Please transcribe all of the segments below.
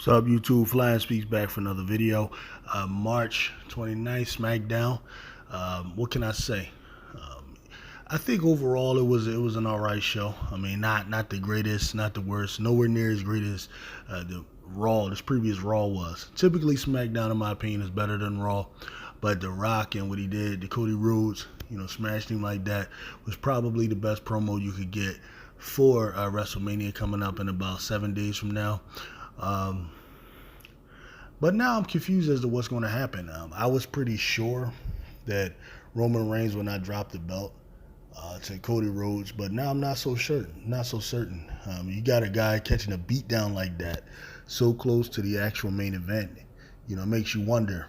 What's up, YouTube? Flying Speaks back for another video. March 29th, Smackdown. What can I say? I think overall it was an alright show. I mean, not the greatest, not the worst, nowhere near as great as this previous Raw was. Typically, SmackDown, in my opinion, is better than Raw, but The Rock and what he did to Cody Rhodes, smashed him like that, was probably the best promo you could get for WrestleMania coming up in about 7 days from now. But now I'm confused as to what's going to happen. I was pretty sure that Roman Reigns would not drop the belt to Cody Rhodes, but now I'm not so certain. You got a guy catching a beat down like that, so close to the actual main event. It makes you wonder,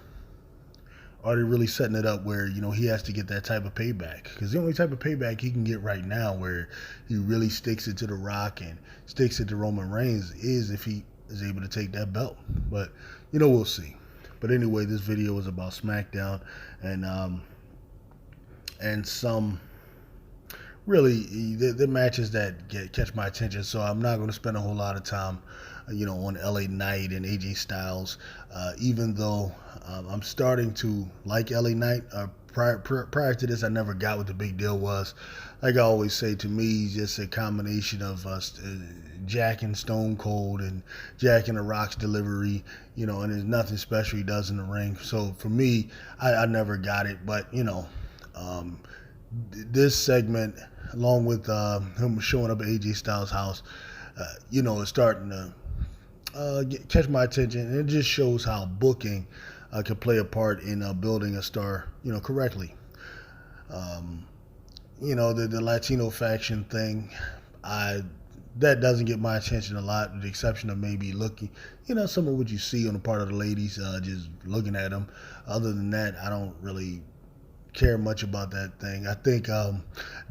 are they really setting it up where, he has to get that type of payback? Because the only type of payback he can get right now where he really sticks it to The Rock and sticks it to Roman Reigns is if he is able to take that belt. But, we'll see. But anyway, this video is about SmackDown and some really the matches that catch my attention. So I'm not going to spend a whole lot of time on LA Knight and AJ Styles, even though I'm starting to like LA Knight. Prior to this, I never got what the big deal was. Like I always say, to me, he's just a combination of Jack and Stone Cold and Jack and The Rock's delivery, and there's nothing special he does in the ring. So for me, I never got it. But, this segment, along with him showing up at AJ Styles' house, is starting to catch my attention, and it just shows how booking can play a part in building a star, correctly. The Latino faction thing, that doesn't get my attention a lot, with the exception of maybe looking, some of what you see on the part of the ladies, just looking at them. Other than that, I don't really care much about that thing. I think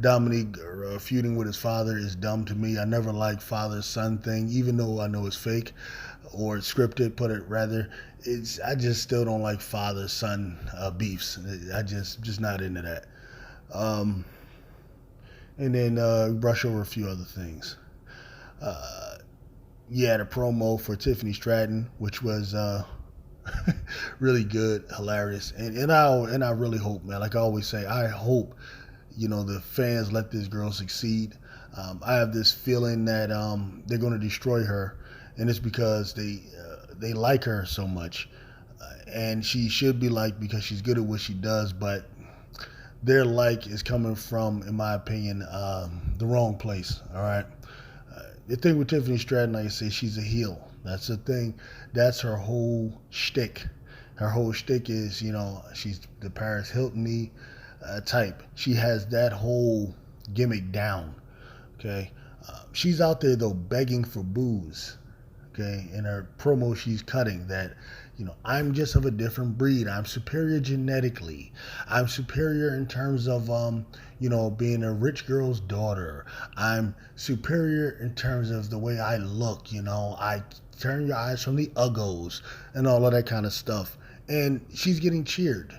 Dominic feuding with his father is dumb to me. I never liked father-son thing, even though I know it's fake or it's scripted. Put it rather, I just still don't like father-son beefs. I just not into that. And then brush over a few other things. The promo for Tiffany Strattin, which was really good, hilarious, and I really hope, man, like I always say, I hope the fans let this girl succeed. I have this feeling that they're going to destroy her, and it's because they like her so much, and she should be liked because she's good at what she does, but their like is coming from, in my opinion, the wrong place. All right. The thing with Tiffany Strattin, like I say, she's a heel. That's the thing. That's her whole shtick. Her whole shtick is, she's the Paris Hilton type. She has that whole gimmick down. Okay. She's out there, though, begging for booze. Okay. In her promo, she's cutting that, I'm just of a different breed. I'm superior genetically. I'm superior in terms of, being a rich girl's daughter. I'm superior in terms of the way I look. I turn your eyes from the uggos and all of that kind of stuff. And she's getting cheered,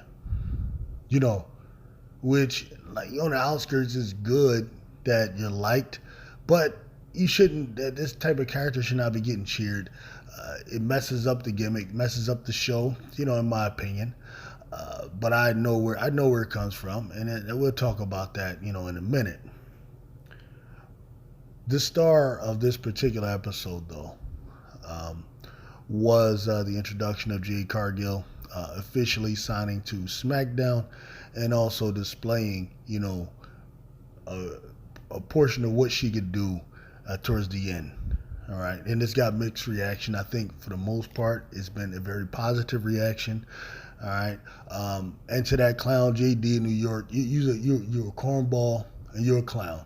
which, like, on the outskirts is good that you're liked, but you shouldn't, this type of character should not be getting cheered. It messes up the gimmick, messes up the show, in my opinion. But I know where it comes from, and we'll talk about that, in a minute. The star of this particular episode, though, was the introduction of Jade Cargill, officially signing to SmackDown, and also displaying, a portion of what she could do towards the end. All right, and it's got mixed reaction. I think for the most part, it's been a very positive reaction. All right, and to that clown JD in New York, you're a cornball and you're a clown.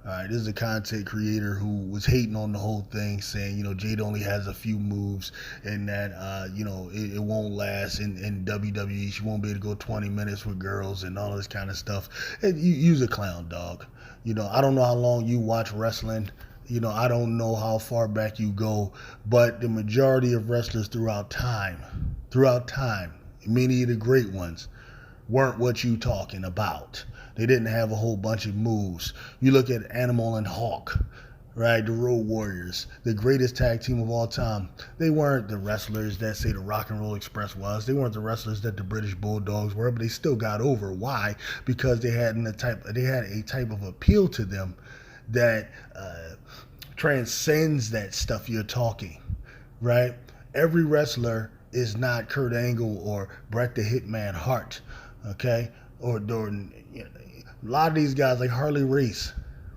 All right, this is a content creator who was hating on the whole thing, saying, Jade only has a few moves and that, it won't last in WWE. She won't be able to go 20 minutes with girls and all this kind of stuff. And you're a clown, dog. I don't know how long you watch wrestling. I don't know how far back you go, but the majority of wrestlers throughout time, many of the great ones, weren't what you talking about. They didn't have a whole bunch of moves. You look at Animal and Hawk, right? The Road Warriors, the greatest tag team of all time. They weren't the wrestlers that, say, the Rock and Roll Express was. They weren't the wrestlers that the British Bulldogs were, but they still got over. Why? Because they had a type of appeal to them that transcends that stuff you're talking, right? Every wrestler is not Kurt Angle or Bret the Hitman Hart, okay? Or you know, a lot of these guys like Harley Race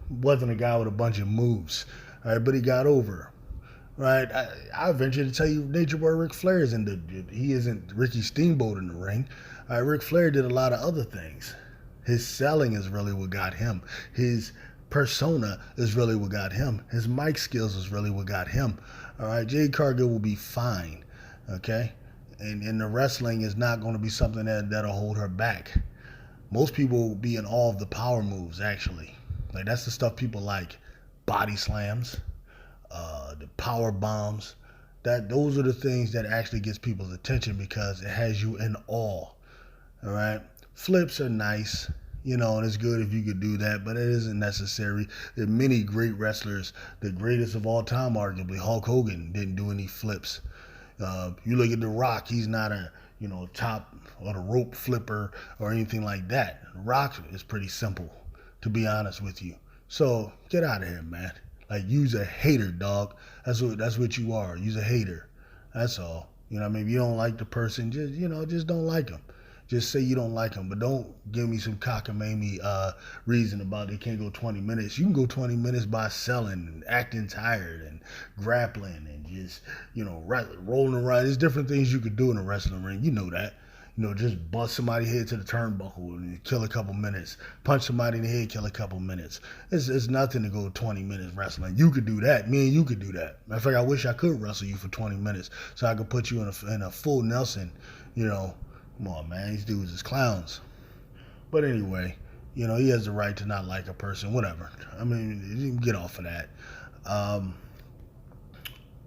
wasn't a guy with a bunch of moves, all right, but he got over, right? I venture to tell you, Nature Boy Ric Flair he isn't Ricky Steamboat in the ring. All right, Ric Flair did a lot of other things. His selling is really what got him. His persona is really what got him. His mic skills is really what got him. All right, Jade Cargill will be fine, okay? And the wrestling is not going to be something that'll hold her back. Most people will be in awe of the power moves, actually. Like, that's the stuff people like. Body slams, the power bombs. Those are the things that actually gets people's attention because it has you in awe. All right? Flips are nice, and it's good if you could do that, but it isn't necessary. There are many great wrestlers. The greatest of all time, arguably, Hulk Hogan, didn't do any flips. You look at The Rock, he's not a top or the rope flipper or anything like that. The Rock is pretty simple, to be honest with you. So get out of here, man. Like, use a hater, dog. That's what you are. Use a hater. That's all. If you don't like the person, just don't like them. Just say you don't like them, but don't give me some cockamamie reason about they can't go 20 minutes. You can go 20 minutes by selling and acting tired and grappling and just, rolling around. There's different things you could do in a wrestling ring. You know that. Just bust somebody's head to the turnbuckle and kill a couple minutes. Punch somebody in the head, kill a couple minutes. It's nothing to go 20 minutes wrestling. You could do that. Me and you could do that. Matter of fact, I wish I could wrestle you for 20 minutes so I could put you in a full Nelson, Come on, man. These dudes is clowns. But anyway, he has the right to not like a person, whatever. I mean, you can get off of that.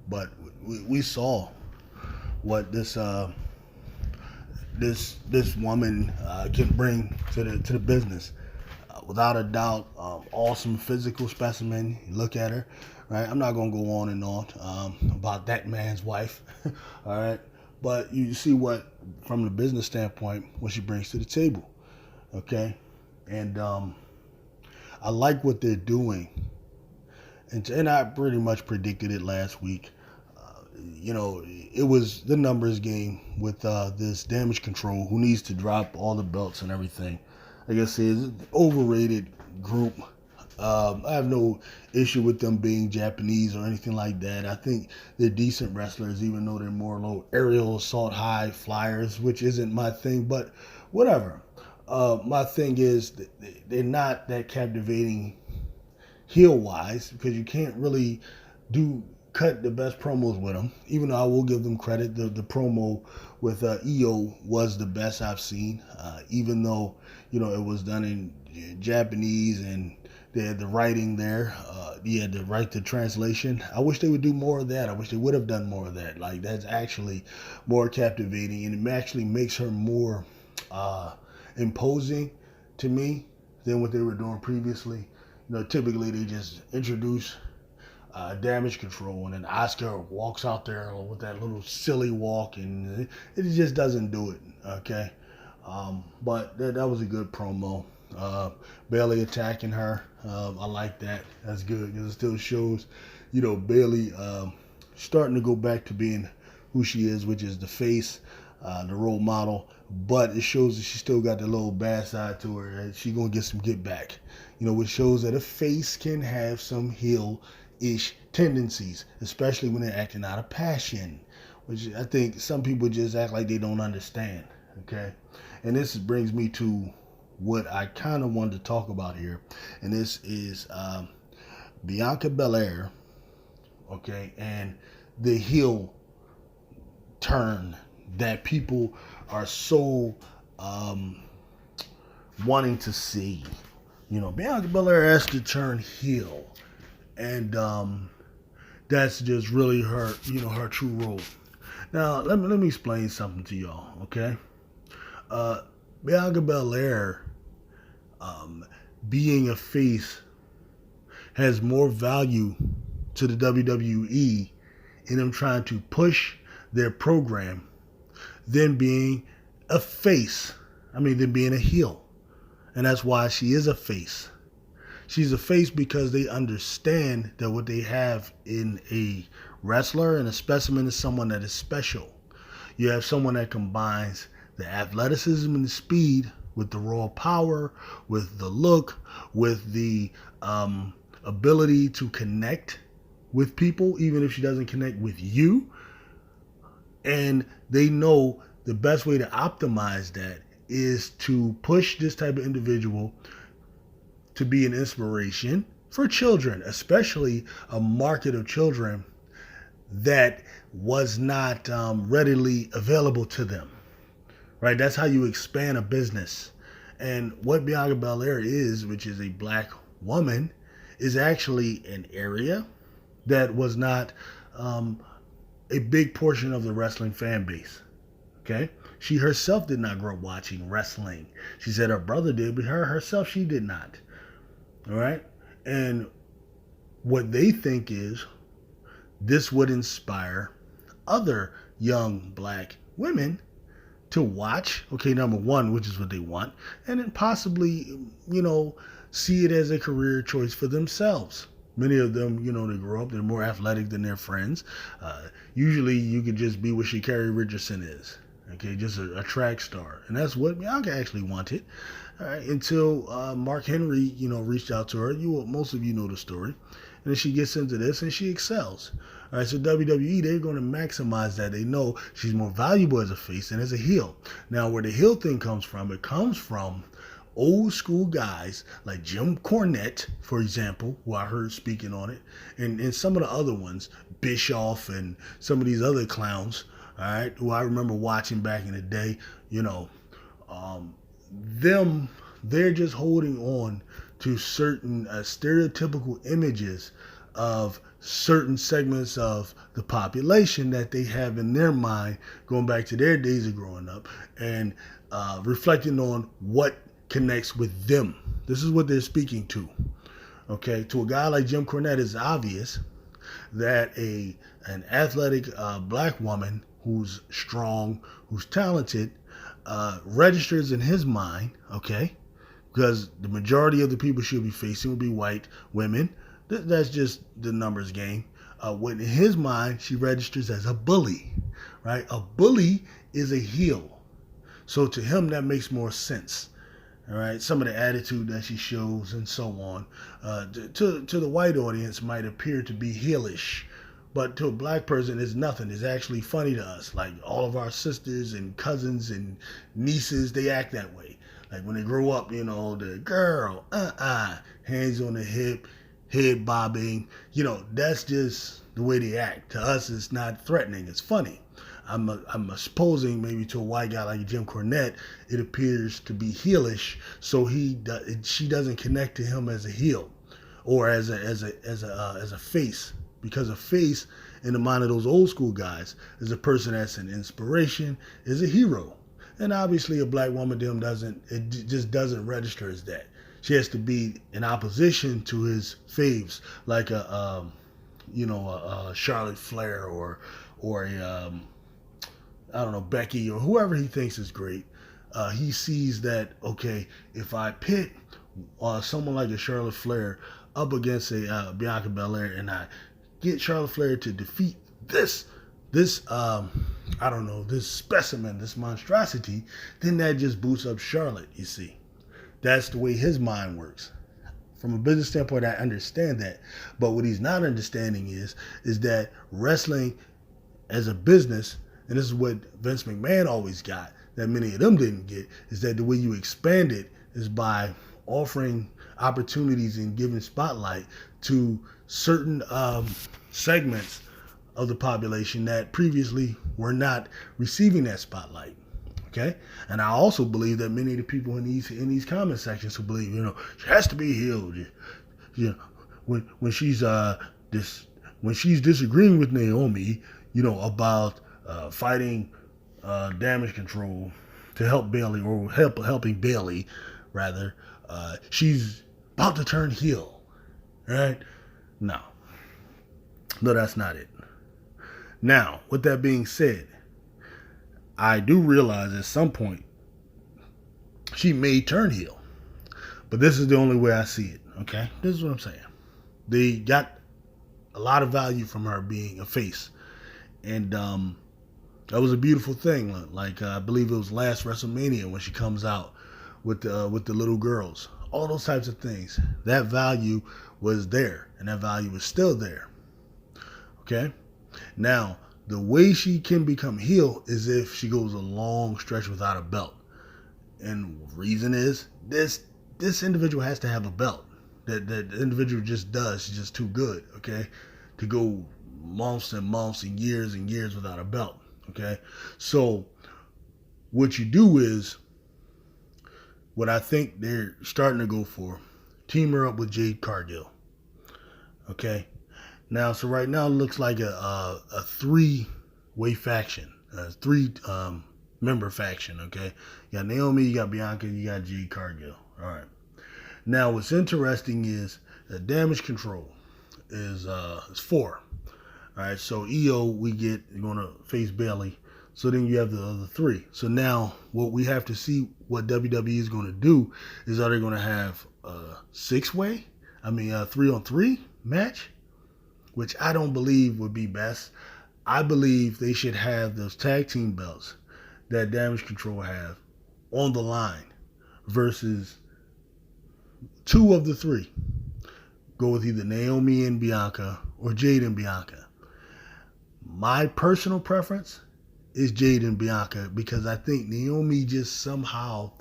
But we saw what this woman can bring to the business. Without a doubt, awesome physical specimen. You look at her, right? I'm not going to go on and on about that man's wife, all right? But you see from the business standpoint, what she brings to the table, okay? And I like what they're doing. And I pretty much predicted it last week. It was the numbers game with this Damage Control, who needs to drop all the belts and everything. Like I said, it's an overrated group. I have no issue with them being Japanese or anything like that. I think they're decent wrestlers, even though they're more low aerial assault high flyers, which isn't my thing, but whatever. My thing is they're not that captivating heel-wise because you can't really cut the best promos with them, even though I will give them credit. The promo with EO was the best I've seen, even though, it was done in Japanese and they had the writing there. You had to write the translation. I wish they would do more of that. I wish they would have done more of that. Like, that's actually more captivating, and it actually makes her more imposing to me than what they were doing previously. Typically they just introduce Damage Control, and then Oscar walks out there with that little silly walk, and it just doesn't do it, okay? But that was a good promo. Bayley attacking her, I like that. That's good because it still shows, Bayley starting to go back to being who she is, which is the face, the role model. But it shows that she still got the little bad side to her, and she's gonna get some get back. Which shows that a face can have some heel-ish tendencies, especially when they're acting out of passion, which I think some people just act like they don't understand. Okay, and this brings me to what I kind of wanted to talk about here, and this is Bianca Belair, okay, and the heel turn that people are so wanting to see. Bianca Belair has to turn heel, and that's just really her, her true role. Now, let me explain something to y'all, okay? Bianca Belair being a face has more value to the WWE in them trying to push their program than being a face. Than being a heel. And that's why she is a face. She's a face because they understand that what they have in a wrestler and a specimen is someone that is special. You have someone that combines the athleticism and the speed with the raw power, with the look, with the ability to connect with people, even if she doesn't connect with you. And they know the best way to optimize that is to push this type of individual to be an inspiration for children, especially a market of children that was not readily available to them. Right? That's how you expand a business. And what Bianca Belair is, which is a black woman, is actually an area that was not a big portion of the wrestling fan base. Okay? She herself did not grow up watching wrestling. She said her brother did, but herself, she did not. All right? And what they think is this would inspire other young black women to watch, okay, number one, which is what they want, and then possibly, see it as a career choice for themselves. Many of them, they grow up, they're more athletic than their friends. Usually you could just be what Sha'Carri Richardson is. Okay, just a track star. And that's what Bianca actually wanted. All right, until Mark Henry, reached out to her. Most of you know the story. And then she gets into this and she excels. All right, so WWE, they're going to maximize that. They know she's more valuable as a face than as a heel. Now, where the heel thing comes from, it comes from old school guys like Jim Cornette, for example, who I heard speaking on it, and some of the other ones, Bischoff and some of these other clowns, all right, who I remember watching back in the day, they're just holding on to certain stereotypical images of certain segments of the population that they have in their mind going back to their days of growing up and reflecting on what connects with them. This is what they're speaking to. Okay, to a guy like Jim Cornette, it's obvious that an athletic black woman who's strong, who's talented, registers in his mind, okay, because the majority of the people she'll be facing will be white women. That's just the numbers game. When in his mind, she registers as a bully, right? A bully is a heel. So to him, that makes more sense. All right, some of the attitude that she shows and so on, to the white audience might appear to be heelish, but to a black person, it's nothing. It's actually funny to us. Like all of our sisters and cousins and nieces, they act that way. Like when they grow up, the girl, hands on the hip, head bobbing, that's just the way they act. To us, it's not threatening. It's funny. I'm supposing maybe to a white guy like Jim Cornette, it appears to be heelish, so she doesn't connect to him as a heel or as a face, because a face in the mind of those old school guys is a person that's an inspiration, is a hero, and obviously a black woman to him just doesn't register as that. She has to be in opposition to his faves, like a Charlotte Flair or a I don't know, Becky or whoever he thinks is great. He sees that, okay, if I pit someone like a Charlotte Flair up against a Bianca Belair and I get Charlotte Flair to defeat this specimen, this monstrosity, then that just boosts up Charlotte, you see. That's the way his mind works. From a business standpoint, I understand that. But what he's not understanding is that wrestling as a business, and this is what Vince McMahon always got, that many of them didn't get, is that the way you expand it is by offering opportunities and giving spotlight to certain segments of the population that previously were not receiving that spotlight. Okay, and I also believe that many of the people in these comment sections who believe, she has to be healed. When she's disagreeing with Naomi, about fighting damage control to help Bailey, or helping Bailey rather, she's about to turn heel. right? No. No, that's not it. Now, with that being said, I do realize at some point she may turn heel. But this is the only way I see it, okay? This is what I'm saying. They got a lot of value from her being a face. And that was a beautiful thing. Like I believe it was last WrestleMania when she comes out with the little girls. All those types of things. That value was there, and that value is still there. Okay? Now, the way she can become heel is if she goes a long stretch without a belt. And the reason is this individual has to have a belt. That the individual just does. She's just too good, okay? To go months and months and years without a belt, okay? So what you do is, what I think they're starting to go for, team her up with Jade Cargill, okay? Now, so right now it looks like a three-way faction, a three-member faction, okay? You got Naomi, you got Bianca, you got Jade Cargill, all right. Now, what's interesting is the Damage Control is 4. All right, so EO you're going to face Bayley. So then you have the other 3. So now what we have to see what WWE is going to do is, are they going to have a 6-way? I mean, a 3-on-3 match, which I don't believe would be best. I believe they should have those tag team belts that Damage Control have on the line versus 2 of the 3. Go with either Naomi and Bianca or Jade and Bianca. My personal preference is Jade and Bianca, because I think Naomi just somehow,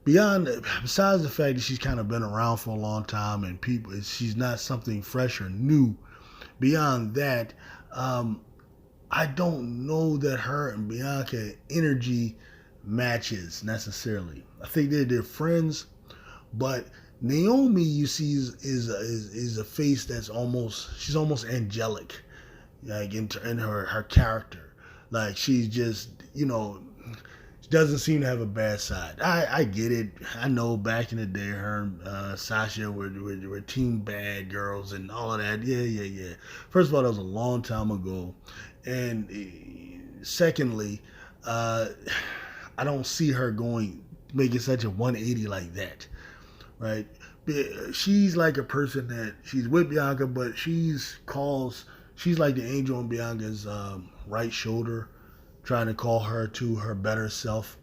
besides the fact that she's kind of been around for a long time and she's not something fresh or new. Beyond that, I don't know that her and Bianca energy matches necessarily. I think they're friends, but Naomi, you see, is a face that's she's almost angelic, like in her character. Like, she's just, she doesn't seem to have a bad side. I get it. I know back in the day, her and Sasha were team bad girls and all of that. Yeah. First of all, that was a long time ago. And secondly, I don't see her making such a 180 like that. Right? She's like a person that she's with Bianca, but she's like the angel on Bianca's right shoulder, trying to call her to her better self.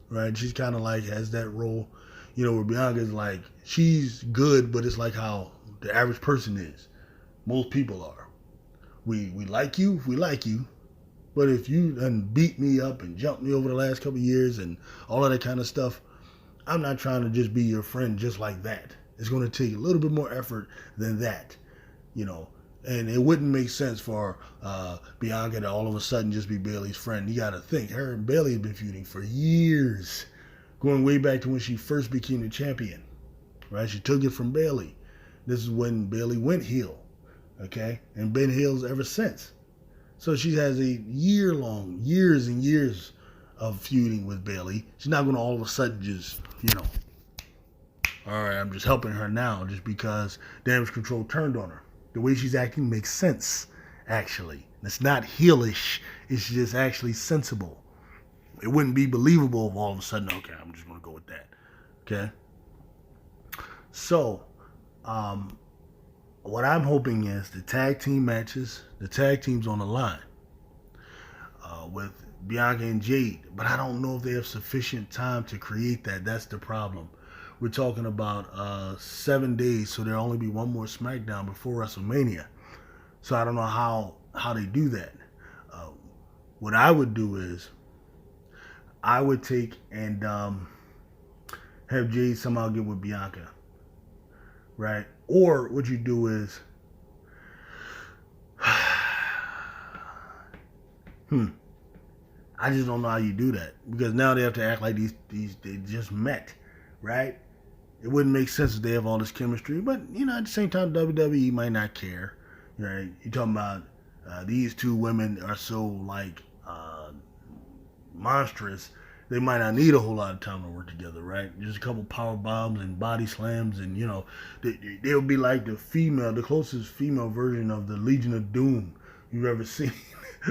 Right? She's kind of like has that role, where Bianca's like, she's good, but it's like how the average person is. Most people are. We like you if we like you, but if you done beat me up and jumped me over the last couple of years and all of that kind of stuff, I'm not trying to just be your friend just like that. It's going to take a little bit more effort than that, And it wouldn't make sense for Bianca to all of a sudden just be Bayley's friend. You got to think, her and Bayley have been feuding for years, going way back to when she first became the champion. Right? She took it from Bayley. This is when Bayley went heel, okay, and been heels ever since. So she has a years and years of feuding with Bayley. She's not going to all of a sudden just, all right, I'm just helping her now just because Damage Control turned on her. The way she's acting makes sense, actually. It's not heelish. It's just actually sensible. It wouldn't be believable if all of a sudden, okay, I'm just going to go with that. Okay? So, what I'm hoping is the tag team matches, the tag teams on the line with Bianca and Jade. But I don't know if they have sufficient time to create that. That's the problem. We're talking about 7 days, so there'll only be one more Smackdown before WrestleMania. So I don't know how they do that. What I would do is I would take and have Jade somehow get with Bianca, right? Or what you do is, I just don't know how you do that, because now they have to act like they just met, right? It wouldn't make sense if they have all this chemistry, but at the same time, WWE might not care, right? You're talking about these two women are so like monstrous they might not need a whole lot of time to work together, right? Just a couple power bombs and body slams, and they'll be like the closest female version of the Legion of Doom you've ever seen,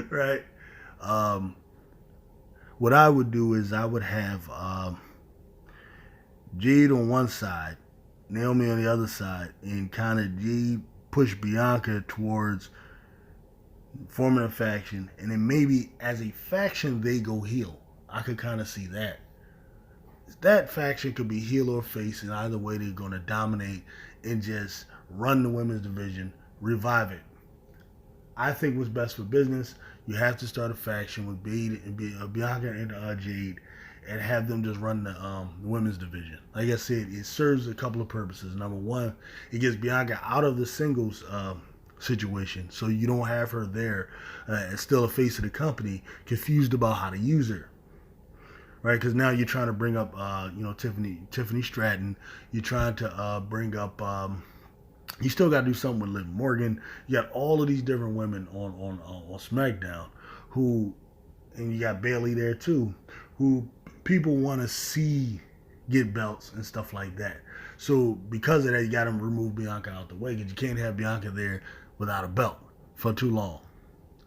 right? Um, what I would do is I would have Jade on one side, Naomi on the other side, and kind of Jade push Bianca towards forming a faction, and then maybe as a faction they go heel. I could kind of see that. That faction could be heel or face, and either way they're going to dominate and just run the women's division, revive it. I think what's best for business, you have to start a faction with Bianca and Jade, and have them just run the women's division. Like I said, it serves a couple of purposes. Number one, it gets Bianca out of the singles situation, so you don't have her there and still a face of the company, confused about how to use her. Right, because now you're trying to bring up, Tiffany Strattin. You're trying to bring up. You still got to do something with Liv Morgan. You got all of these different women on SmackDown, and you got Bayley there too, who people want to see get belts and stuff like that. So because of that, you got to remove Bianca out the way, because you can't have Bianca there without a belt for too long.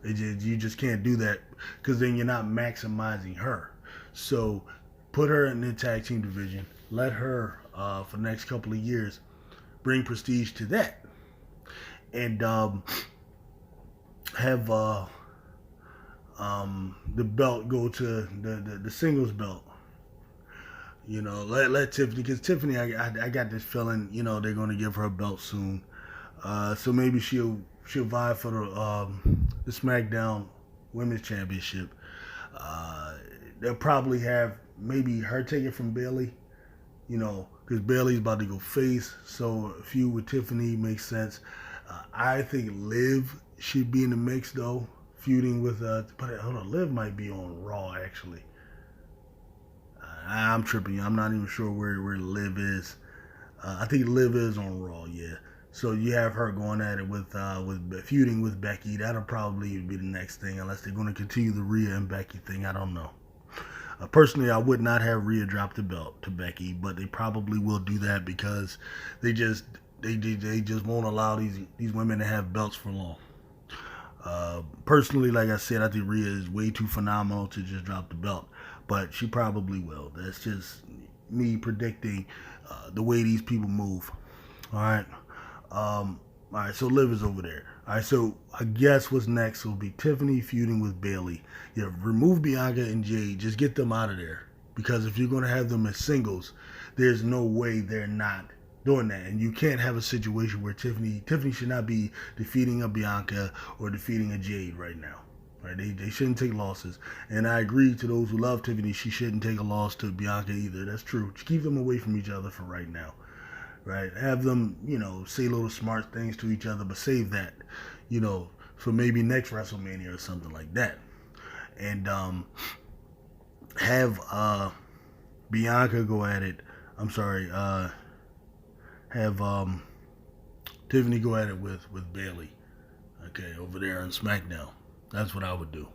You just can't do that, because then you're not maximizing her. So put her in the tag team division. Let her, for the next couple of years, bring prestige to that. And have the belt go to the singles belt. Let Tiffany, because Tiffany, I got this feeling, they're going to give her a belt soon. So maybe she'll vie for the SmackDown Women's Championship. They'll probably have maybe her take it from Bayley, because Bayley's about to go face, so a feud with Tiffany makes sense. I think Liv should be in the mix, though, feuding with, but hold on, Liv might be on Raw, actually. I'm tripping. I'm not even sure where Liv is. I think Liv is on Raw, yeah. So you have her going at it with feuding with Becky. That'll probably be the next thing, unless they're going to continue the Rhea and Becky thing. I don't know. Personally, I would not have Rhea drop the belt to Becky, but they probably will do that because they just won't allow these women to have belts for long. Personally, like I said, I think Rhea is way too phenomenal to just drop the belt, but she probably will. That's just me predicting the way these people move. All right. All right, so Liv is over there. All right, so I guess what's next will be Tiffany feuding with Bayley. Yeah, remove Bianca and Jade. Just get them out of there. Because if you're going to have them as singles, there's no way they're not doing that. And you can't have a situation where Tiffany should not be defeating a Bianca or defeating a Jade right now. Right? They shouldn't take losses. And I agree to those who love Tiffany, she shouldn't take a loss to Bianca either. That's true. Just keep them away from each other for right now. Right, have them, say little smart things to each other, but save that, for maybe next WrestleMania or something like that. And have Bianca go at it. I'm sorry, have Tiffany go at it with Bayley. Okay, over there on SmackDown. That's what I would do,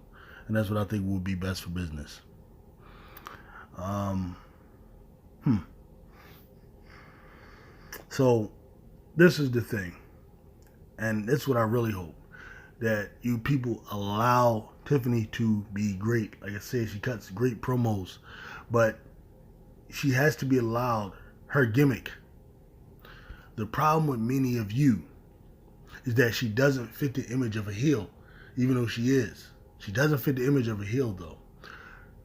and that's what I think would be best for business. So, this is the thing, and it's what I really hope, that you people allow Tiffany to be great. Like I said, she cuts great promos, but she has to be allowed her gimmick. The problem with many of you is that she doesn't fit the image of a heel, even though she is. She doesn't fit the image of a heel, though.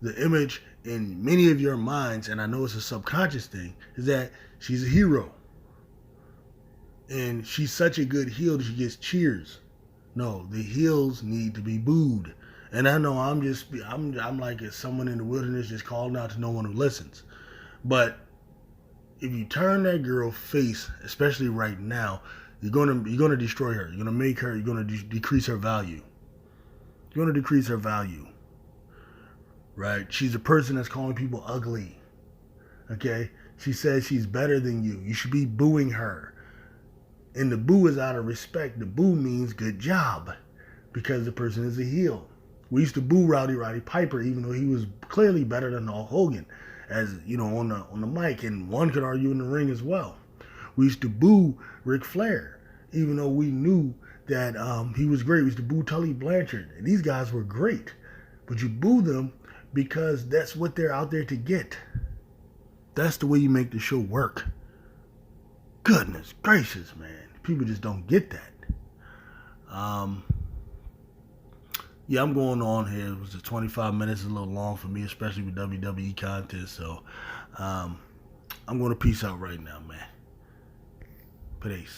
The image in many of your minds, and I know it's a subconscious thing, is that she's a hero. And she's such a good heel that she gets cheers. No, the heels need to be booed. And I know I'm like someone in the wilderness just calling out to no one who listens. But if you turn that girl face, especially right now, you're gonna destroy her. You're gonna decrease her value. You're gonna decrease her value. Right? She's a person that's calling people ugly. Okay? She says she's better than you. You should be booing her. And the boo is out of respect. The boo means good job, because the person is a heel. We used to boo Roddy Piper, even though he was clearly better than Hulk Hogan, as you know, on the mic, and one could argue in the ring as well. We used to boo Ric Flair, even though we knew that he was great. We used to boo Tully Blanchard, and these guys were great, but you boo them because that's what they're out there to get. That's the way you make the show work. Goodness gracious, man. People just don't get that. Yeah, I'm going on here. It was 25 minutes, a little long for me, especially with WWE content. So I'm going to peace out right now, man. Peace.